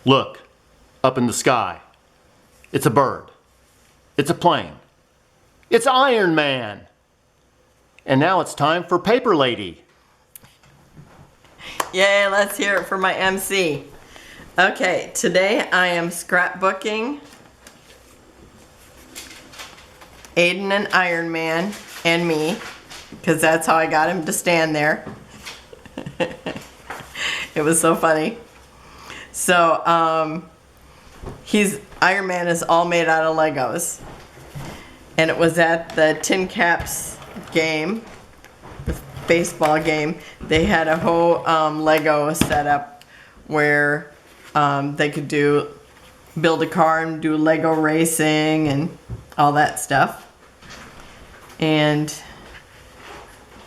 Look, up in the sky. It's a bird. It's a plane. It's Iron Man. And now it's time for Paper Lady. Yay, let's hear it for my MC. Okay, today I am scrapbooking Aiden and Iron Man and me, because that's how I got him to stand there. It was so funny. So, Iron Man is all made out of Legos. And it was at the Tin Caps game, the baseball game. They had a whole Lego setup where they could build a car and do Lego racing and all that stuff. And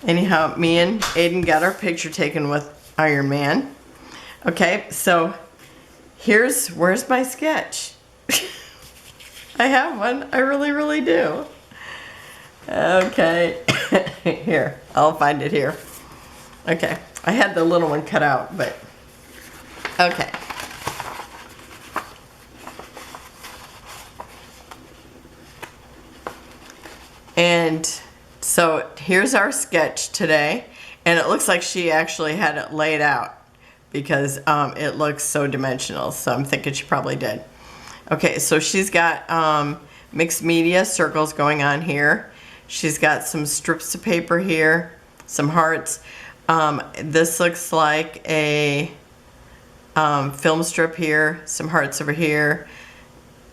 anyhow, me and Aiden got our picture taken with Iron Man. Okay, so where's my sketch? I have one. I really, really do. Okay. Here. I'll find it here. Okay. I had the little one cut out, but okay. And so here's our sketch today. And it looks like she actually had it laid out because it looks so dimensional. So I'm thinking she probably did. Okay, so she's got mixed media circles going on here. She's got some strips of paper here, some hearts. This looks like a film strip here, some hearts over here,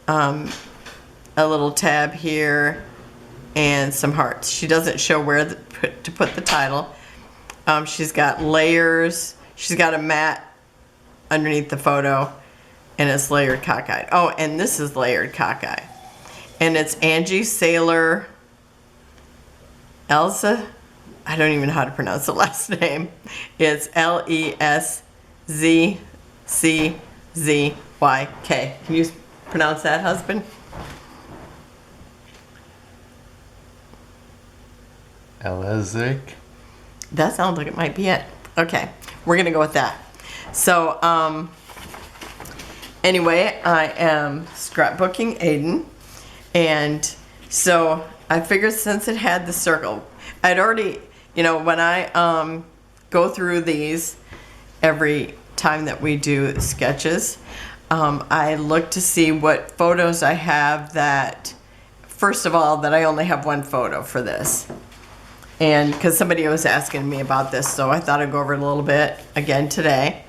a little tab here, and some hearts. She doesn't show where to put the title. She's got layers. She's got a mat underneath the photo. And it's layered cockeyed. Oh, and this is layered cockeyed. And it's Angie Saylor Aleszcayk. I don't even know how to pronounce the last name. It's Aleszczyk. Can you pronounce that, husband? Aleszcayk. That sounds like it might be it. Okay, we're gonna go with that. So, anyway, I am scrapbooking Aiden, and so I figured since it had the circle, I'd already, when I go through these every time that we do sketches, I look to see what photos I have that, first of all, that I only have one photo for this. And because somebody was asking me about this, so I thought I'd go over it a little bit again today.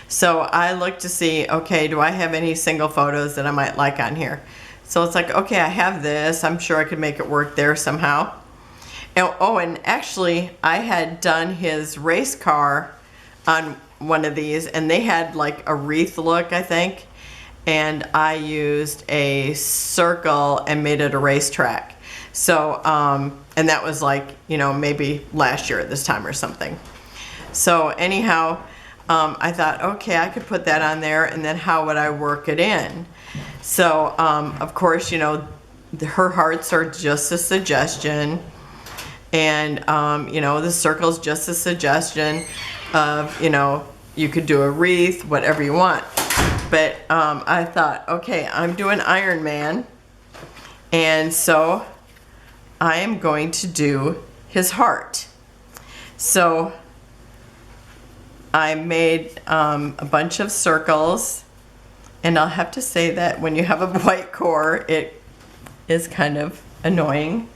So I look to see, okay, do I have any single photos that I might like on here? So it's like, okay, I have this. I'm sure I could make it work there somehow. And actually, I had done his race car on one of these, and they had like a wreath look, I think. And I used a circle and made it a racetrack. So, and that was like, maybe last year at this time or something. So anyhow, I thought, okay, I could put that on there, and then how would I work it in? So, of course, her hearts are just a suggestion, and, the circle's just a suggestion of, you could do a wreath, whatever you want. But I thought, okay, I'm doing Iron Man, and so I am going to do his heart. So I made a bunch of circles, and I'll have to say that when you have a white core, it is kind of annoying.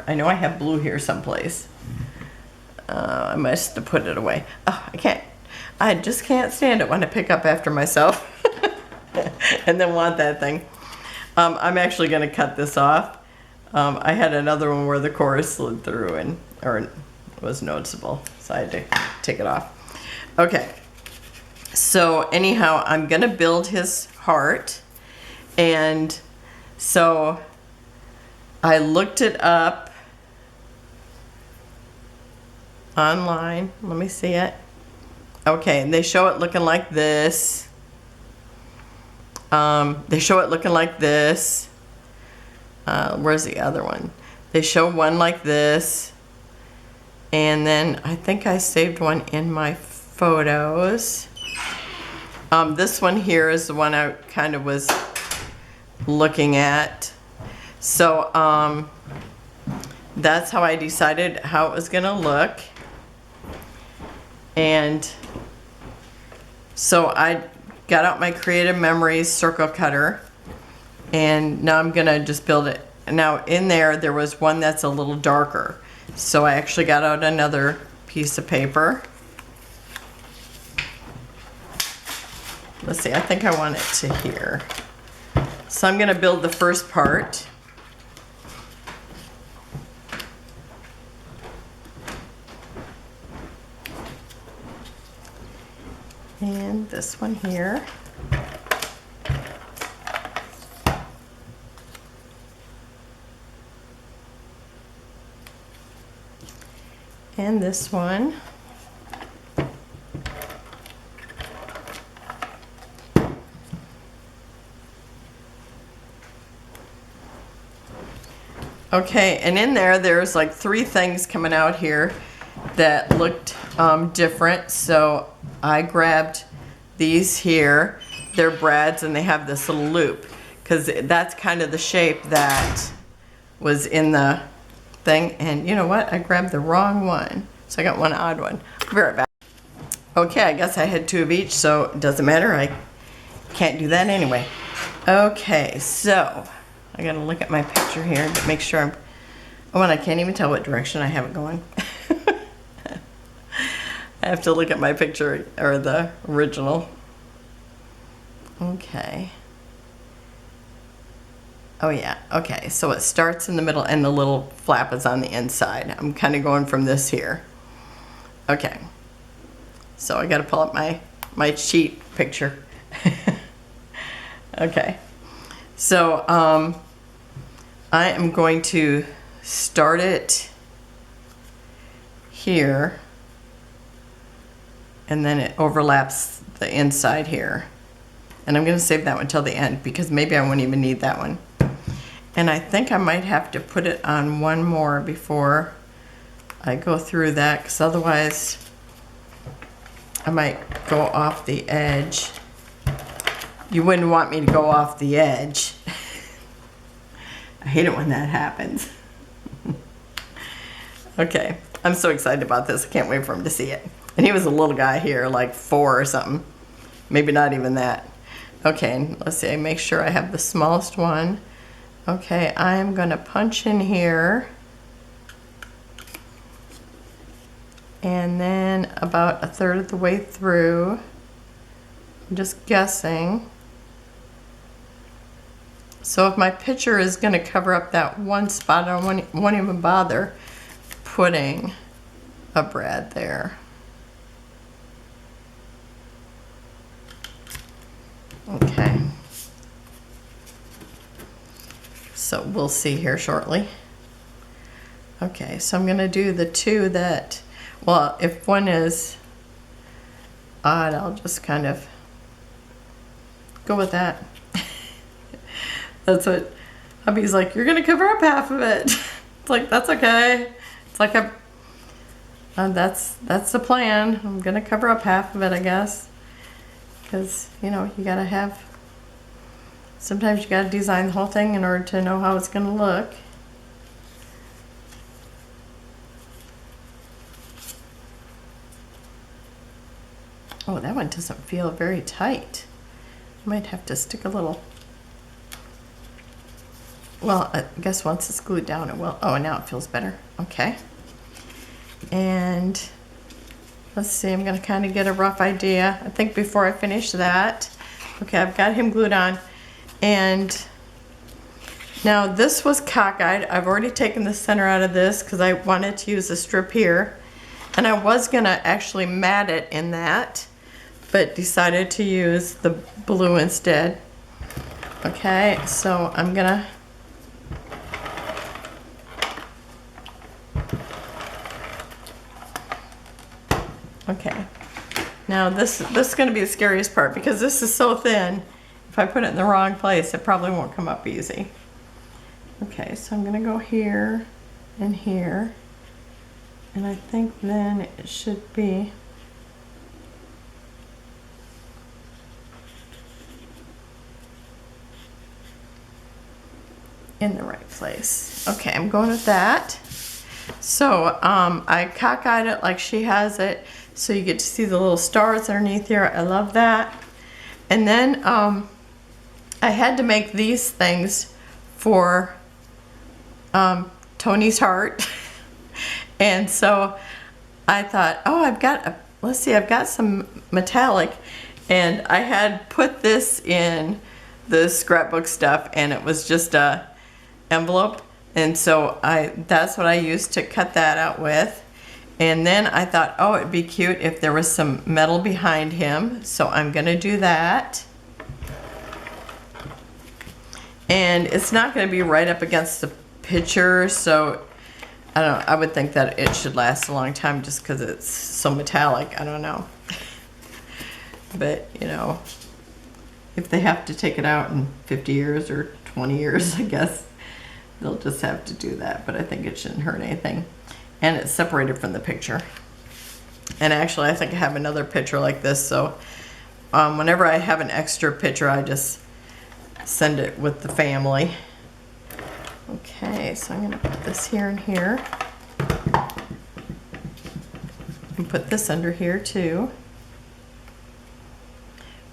I know I have blue here someplace. I must have put it away. Oh, I just can't stand it when I pick up after myself and then want that thing. I'm actually going to cut this off. I had another one where the core slid through or it was noticeable, so I had to take it off. Okay, so anyhow, I'm gonna build his heart, and so I looked it up online. Let me see it. Okay, and they show it looking like this. They show it looking like this. Where's the other one? They show one like this, and then I think I saved one in my photos. This one here is the one I kind of was looking at. So that's how I decided how it was gonna look. And so I got out my Creative Memories circle cutter, and now I'm gonna just build it. Now in there was one that's a little darker. So I actually got out another piece of paper. Let's see, I think I want it to here. So I'm gonna build the first part. And this one here. And this one. Okay, and in there's like 3 things coming out here that looked different. So I grabbed these here. They're brads and they have this little loop because that's kind of the shape that was in the thing. And you know what? I grabbed the wrong one. So I got one odd one. I'll be right back. Okay, I guess I had 2 of each, so it doesn't matter. I can't do that anyway. Okay, so I gotta look at my picture here to make sure oh, and I can't even tell what direction I have it going. I have to look at my picture, or the original. Okay. Oh yeah, okay, so it starts in the middle and the little flap is on the inside. I'm kind of going from this here. Okay. So I gotta pull up my cheat picture. Okay. So, I am going to start it here, and then it overlaps the inside here. And I'm going to save that one till the end because maybe I won't even need that one. And I think I might have to put it on one more before I go through that, because otherwise I might go off the edge. You wouldn't want me to go off the edge. I hate it when that happens. Okay, I'm so excited about this. I can't wait for him to see it. And he was a little guy here, like 4 or something. Maybe not even that. Okay, let's see, make sure I have the smallest one. Okay, I'm gonna punch in here. And then about 1/3 of the way through, I'm just guessing. So if my picture is gonna cover up that one spot, I won't even bother putting a brad there. Okay. So we'll see here shortly. Okay, so I'm gonna do the 2 that, well, if one is odd, I'll just kind of go with that. That's what hubby's like, you're gonna cover up half of it. It's like, that's okay. It's like that's the plan. I'm gonna cover up half of it, I guess. Because, you know, you gotta have, sometimes you gotta design the whole thing in order to know how it's gonna look. Oh, that one doesn't feel very tight. I might have to stick a little. Well, I guess once it's glued down it will. Oh, now it feels better. Okay. And let's see, I'm gonna kind of get a rough idea. I think before I finish that, okay, I've got him glued on. And now this was cockeyed. I've already taken the center out of this because I wanted to use a strip here. And I was gonna actually mat it in that, but decided to use the blue instead. Okay, so I'm gonna okay. Now this is going to be the scariest part because this is so thin. If I put it in the wrong place, it probably won't come up easy. Okay, so I'm going to go here and here. And I think then it should be in the right place. Okay, I'm going with that. So I cockeyed it like she has it, so you get to see the little stars underneath here. I love that. And then I had to make these things for Tony's heart. And so I thought, oh, I've got some metallic, and I had put this in the scrapbook stuff, and it was just a envelope, and so that's what I used to cut that out with. And then I thought, oh, it'd be cute if there was some metal behind him, so I'm gonna do that. And it's not gonna be right up against the picture, so I don't know, I would think that it should last a long time just because it's so metallic. I don't know. But, you know, if they have to take it out in 50 years or 20 years, I guess they'll just have to do that. But I think it shouldn't hurt anything. And it's separated from the picture. And actually, I think I have another picture like this. So whenever I have an extra picture, I just send it with the family. Okay, so I'm gonna put this here and here. And put this under here too.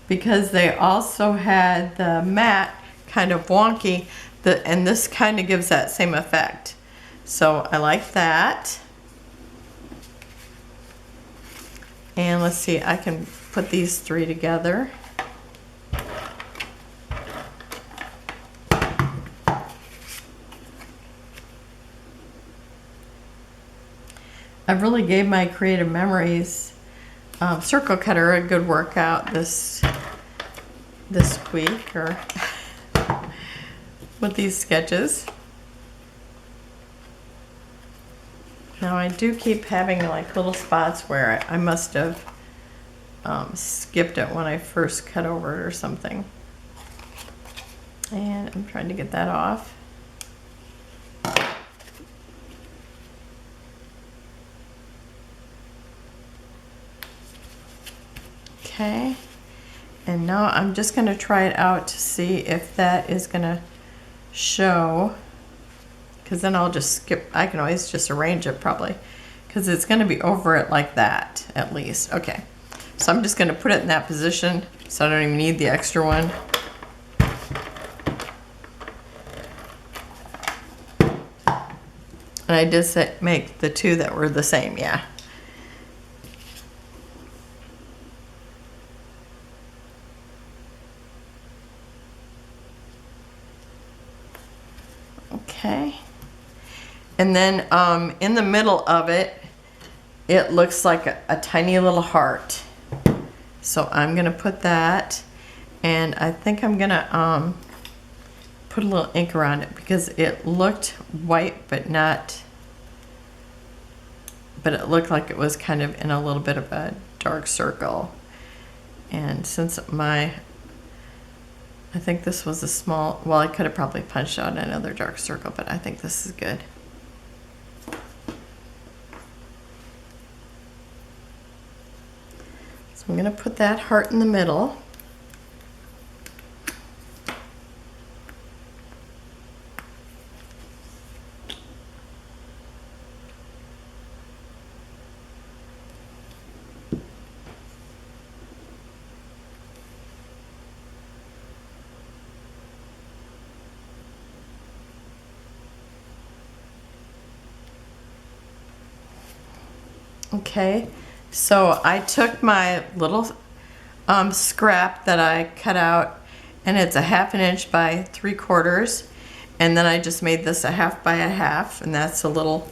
Because they also had the mat kind of wonky, and this kind of gives that same effect. So I like that. And let's see, I can put these three together. I really gave my Creative Memories circle cutter a good workout this week, or with these sketches. Now I do keep having like little spots where I must have skipped it when I first cut over it or something. And I'm trying to get that off. Okay, and now I'm just going to try it out to see if that is going to show, because then I'll just skip. I can always just arrange it probably, because it's going to be over it like that at least. Okay, so I'm just going to put it in that position so I don't even need the extra one. And I did make the two that were the same, yeah. Okay, and then in the middle of it, it looks like a tiny little heart. So I'm gonna put that, and I think I'm gonna put a little ink around it because it looked white, but it looked like it was kind of in a little bit of a dark circle. And since I think this was a small, well, I could have probably punched out another dark circle, but I think this is good. So I'm going to put that heart in the middle. Okay, so I took my little scrap that I cut out, and it's a 1/2 inch by 3/4, and then I just made this a 1/2 by 1/2, and that's a little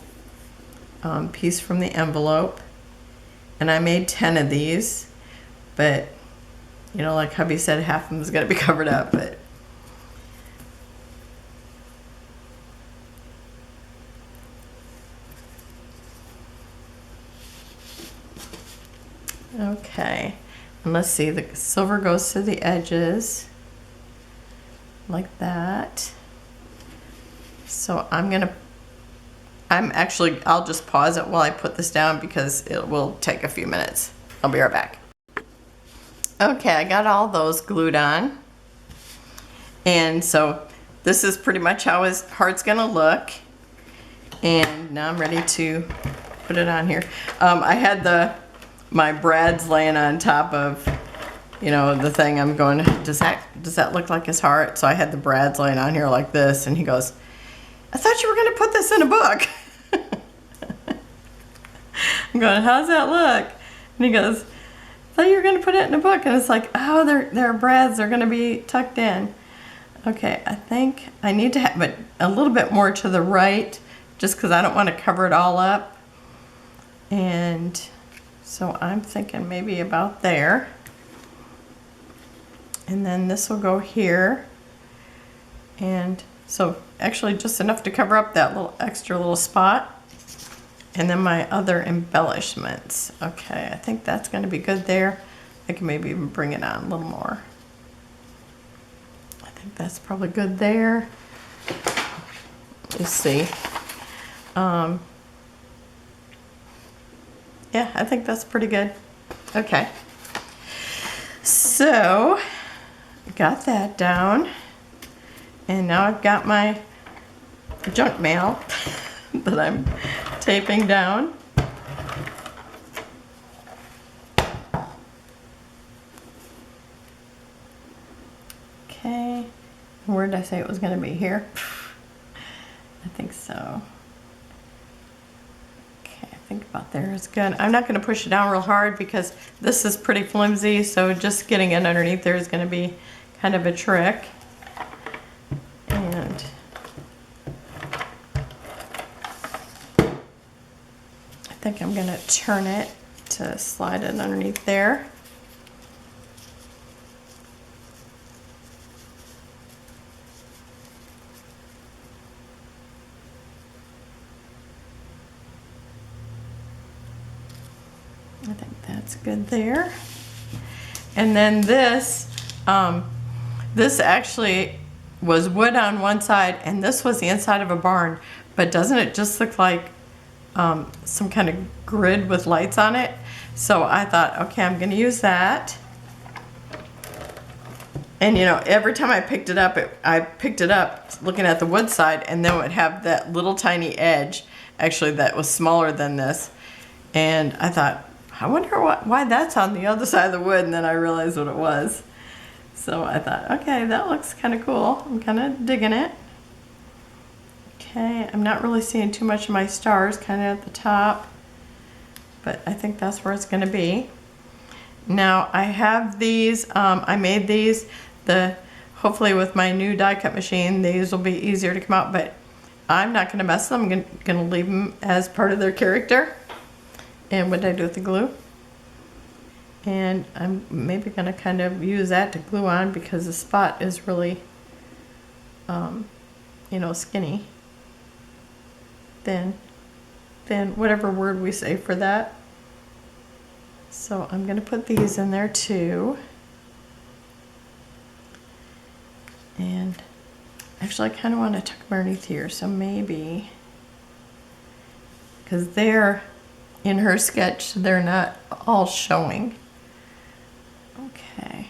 piece from the envelope. And I made 10 of these, but you know, like hubby said, half of them is going to be covered up, but okay, and let's see, the silver goes to the edges like that. So I'll just pause it while I put this down because it will take a few minutes. I'll be right back. Okay, I got all those glued on, and so this is pretty much how his heart's gonna look. And now I'm ready to put it on here. I had my brads laying on top of, you know, the thing. I'm going, does that look like his heart? So I had the brads laying on here like this, and he goes, I thought you were gonna put this in a book. I'm going, how's that look? And he goes, I thought you were gonna put it in a book. And it's like, oh, they're brads, they're gonna be tucked in. Okay, I think I need to have it a little bit more to the right, just because I don't want to cover it all up. And so I'm thinking maybe about there. And then this will go here. And so actually just enough to cover up that little extra little spot. And then my other embellishments. Okay, I think that's going to be good there. I can maybe even bring it on a little more. I think that's probably good there. Let's see. Yeah, I think that's pretty good. Okay. So, got that down. And now I've got my junk mail that I'm taping down. Okay. Where did I say it was going to be? Here? I think so. Okay, I think about there is good. I'm not going to push it down real hard because this is pretty flimsy, so just getting it underneath there is going to be kind of a trick. And I think I'm going to turn it to slide it underneath there. I think that's good there. And then this actually was wood on one side, and this was the inside of a barn. But doesn't it just look like some kind of grid with lights on it? So I thought, okay, I'm gonna use that. And you know, every time I picked it up, I picked it up looking at the wood side, and then it would have that little tiny edge, actually that was smaller than this. And I thought, I wonder why that's on the other side of the wood, and then I realized what it was. So I thought, okay, that looks kind of cool. I'm kind of digging it. Okay, I'm not really seeing too much of my stars kind of at the top, but I think that's where it's going to be. Now I have these, I made these, hopefully with my new die cut machine, these will be easier to come out, but I'm not going to mess them. I'm going to leave them as part of their character. And what did I do with the glue? And I'm maybe going to kind of use that to glue on because the spot is really, you know, skinny. Then whatever word we say for that. So I'm going to put these in there too. And actually I kind of want to tuck them underneath here. So maybe, because they're, in her sketch, they're not all showing. Okay.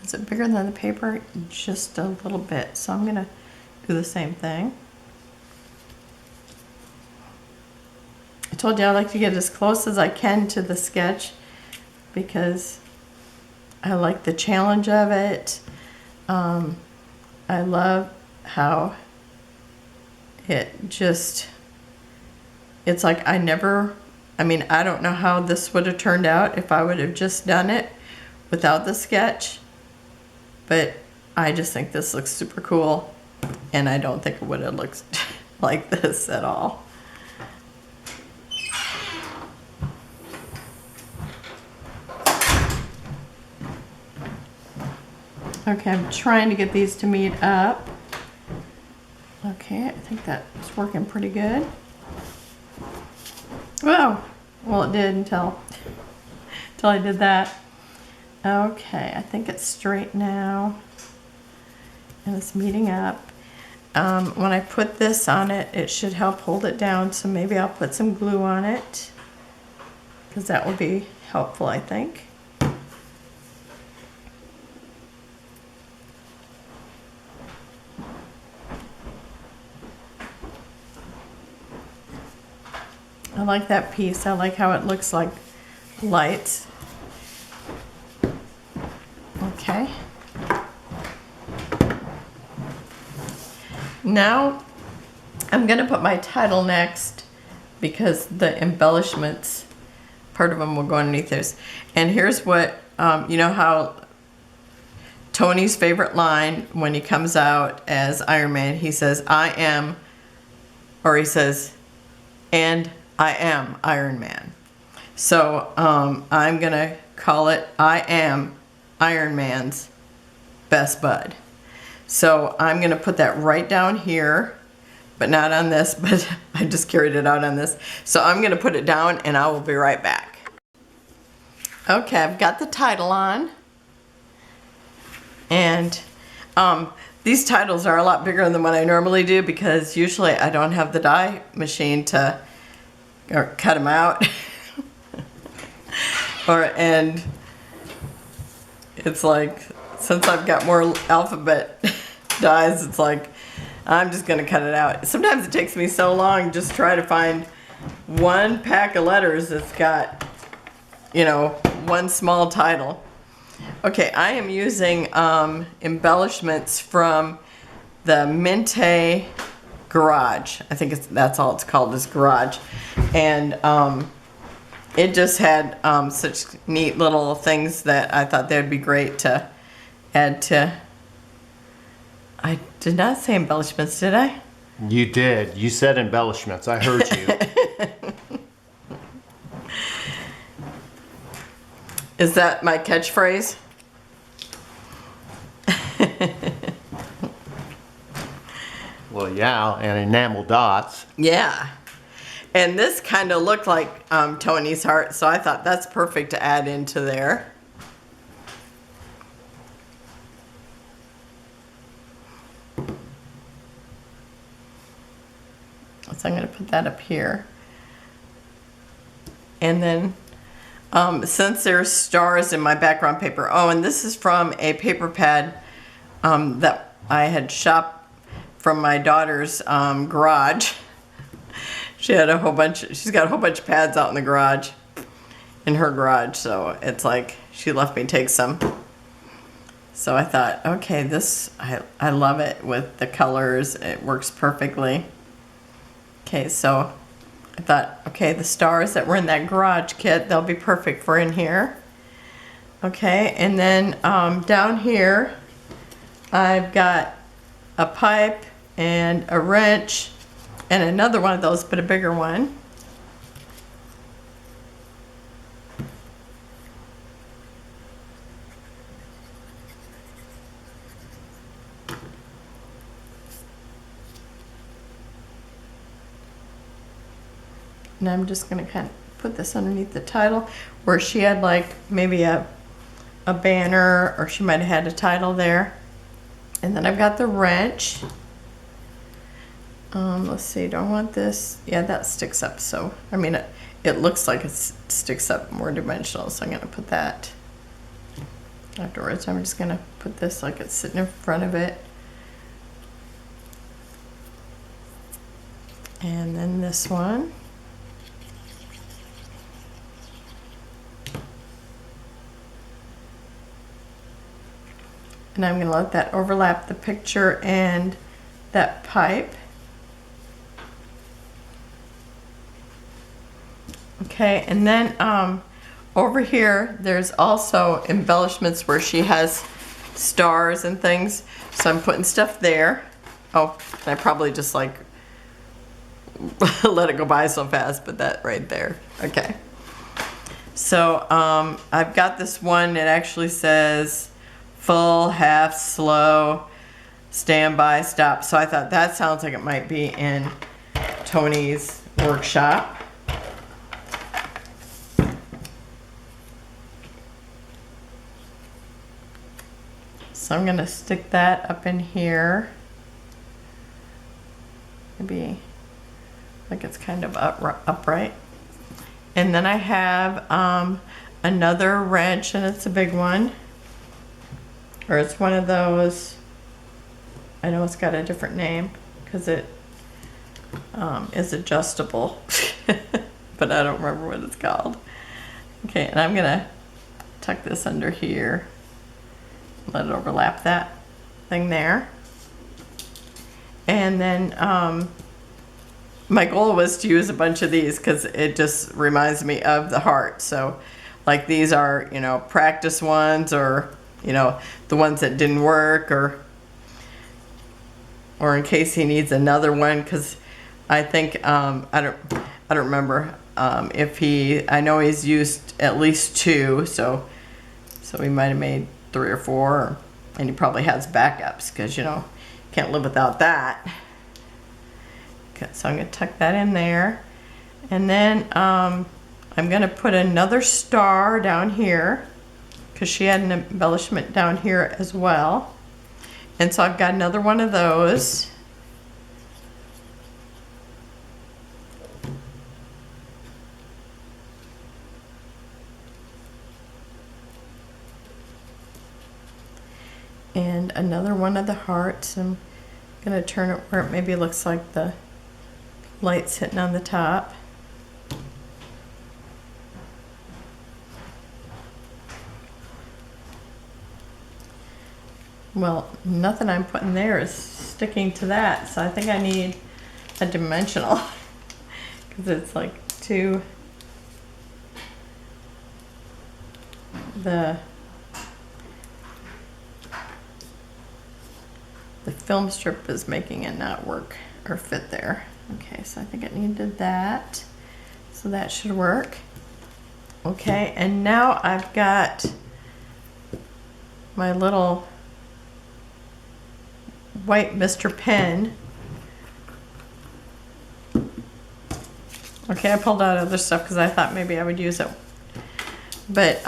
Is it bigger than the paper? Just a little bit. So I'm going to do the same thing. I told you I like to get as close as I can to the sketch because I like the challenge of it. I love how it just, it's like I don't know how this would have turned out if I would have just done it without the sketch, but I just think this looks super cool, and I don't think it would have looked like this at all. Okay, I'm trying to get these to meet up. Okay, I think that's working pretty good. Whoa! Well, it did until I did that. Okay, I think it's straight now. And it's meeting up. When I put this on it, it should help hold it down, so maybe I'll put some glue on it, because that will be helpful, I think. I like that piece. I like how it looks like lights. Okay. Now I'm going to put my title next because the embellishments, part of them will go underneath this. And here's what, you know how Tony's favorite line when he comes out as Iron Man, he says, I am, or he says, and I am Iron Man. So I'm going to call it, I am Iron Man's best bud. So I'm going to put that right down here, but not on this, but I just carried it out on this. So I'm going to put it down and I will be right back. Okay, I've got the title on. And these titles are a lot bigger than what I normally do because usually I don't have the die machine to cut them out. And it's like, since I've got more alphabet dies, it's like, I'm just going to cut it out. Sometimes it takes me so long just to try to find one pack of letters that's got, you know, one small title. Okay, I am using embellishments from the Mintay Garage. I think that's all it's called, is Garage. And it just had such neat little things that I thought they'd be great to add to. I did not say embellishments, did I? You did. You said embellishments. I heard you. Is that my catchphrase? Well, yeah, and enamel dots. Yeah. And this kind of looked like Tony's heart, so I thought that's perfect to add into there. So I'm going to put that up here. And then since there's stars in my background paper, oh, and this is from a paper pad that I had shopped from my daughter's garage. She's got a whole bunch of pads out in the garage, in her garage, so it's like she left me take some. So I thought, okay, this, I love it with the colors. It works perfectly. Okay, so I thought, okay, the stars that were in that garage kit, they'll be perfect for in here. Okay, and then down here, I've got a pipe and a wrench and another one of those, but a bigger one. And I'm just going to kind of put this underneath the title where she had like maybe a banner, or she might have had a title there. And then I've got the wrench. Let's see, do I want this? Yeah, that sticks up. So, I mean, it looks like it sticks up more dimensional. So I'm going to put that afterwards. I'm just going to put this like it's sitting in front of it. And then this one. And I'm going to let that overlap the picture and that pipe. Okay, and then over here, there's also embellishments where she has stars and things. So I'm putting stuff there. Oh, and I probably just like let it go by so fast, but that right there. Okay. So I've got this one. It actually says full, half, slow, standby, stop. So I thought that sounds like it might be in Tony's workshop. So I'm going to stick that up in here. Maybe like it's kind of upright. And then I have another wrench, and it's a big one. Or it's one of those, I know it's got a different name because it is adjustable. but I don't remember what it's called. Okay, and I'm gonna tuck this under here. Let it overlap that thing there. And then my goal was to use a bunch of these because it just reminds me of the heart. So like these are, you know, practice ones, or, you know, the ones that didn't work, or in case he needs another one, because I think I don't remember if I know he's used at least 2, so he might have made 3 or 4, and he probably has backups because, you know, can't live without that. Okay, so I'm gonna tuck that in there, and then I'm gonna put another star down here because she had an embellishment down here as well. And so I've got another one of those. And another one of the hearts. I'm gonna turn it where it maybe looks like the light's hitting on the top. Well, nothing I'm putting there is sticking to that, so I think I need a dimensional because it's like the film strip is making it not work or fit there. Okay, so I think it needed that, so that should work. Okay, and now I've got my little white Mr. Pen. Okay, I pulled out other stuff because I thought maybe I would use it. But,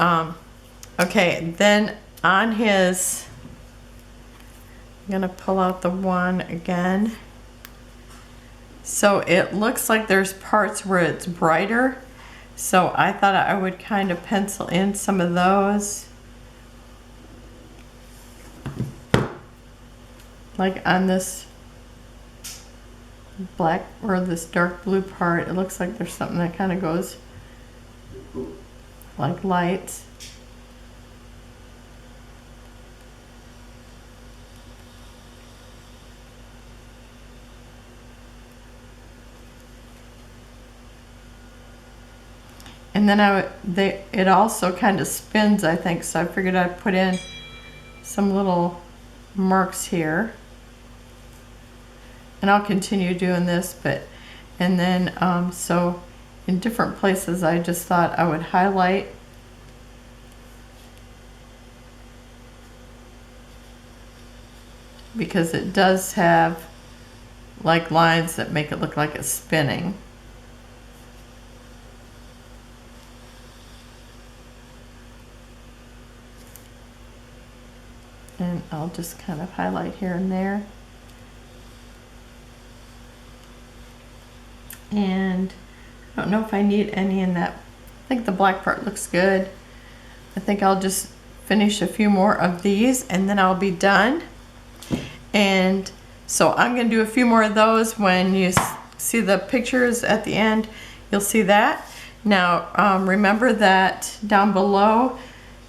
okay, then on his, I'm gonna pull out the one again. So it looks like there's parts where it's brighter. So I thought I would kind of pencil in some of those. Like on this black or this dark blue part, it looks like there's something that kind of goes like lights. And then it also kind of spins, I think, so I figured I'd put in some little marks here. And I'll continue doing this, and then so in different places I just thought I would highlight because it does have like lines that make it look like it's spinning. And I'll just kind of highlight here and there. And I don't know if I need any in that. I think the black part looks good. I think I'll just finish a few more of these and then I'll be done. And so I'm going to do a few more of those. When you see the pictures at the end, you'll see that. Now remember that down below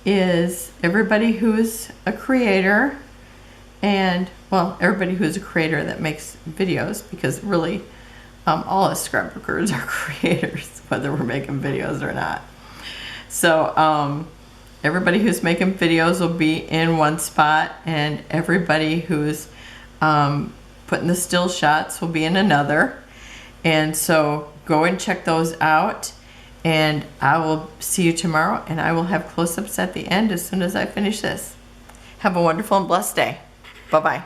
is everybody who's a creator, and well, everybody who's a creator that makes videos, because really all us scrapbookers are creators, whether we're making videos or not. So everybody who's making videos will be in one spot, and everybody who's putting the still shots will be in another. And so go and check those out, and I will see you tomorrow, and I will have close-ups at the end as soon as I finish this. Have a wonderful and blessed day. Bye-bye.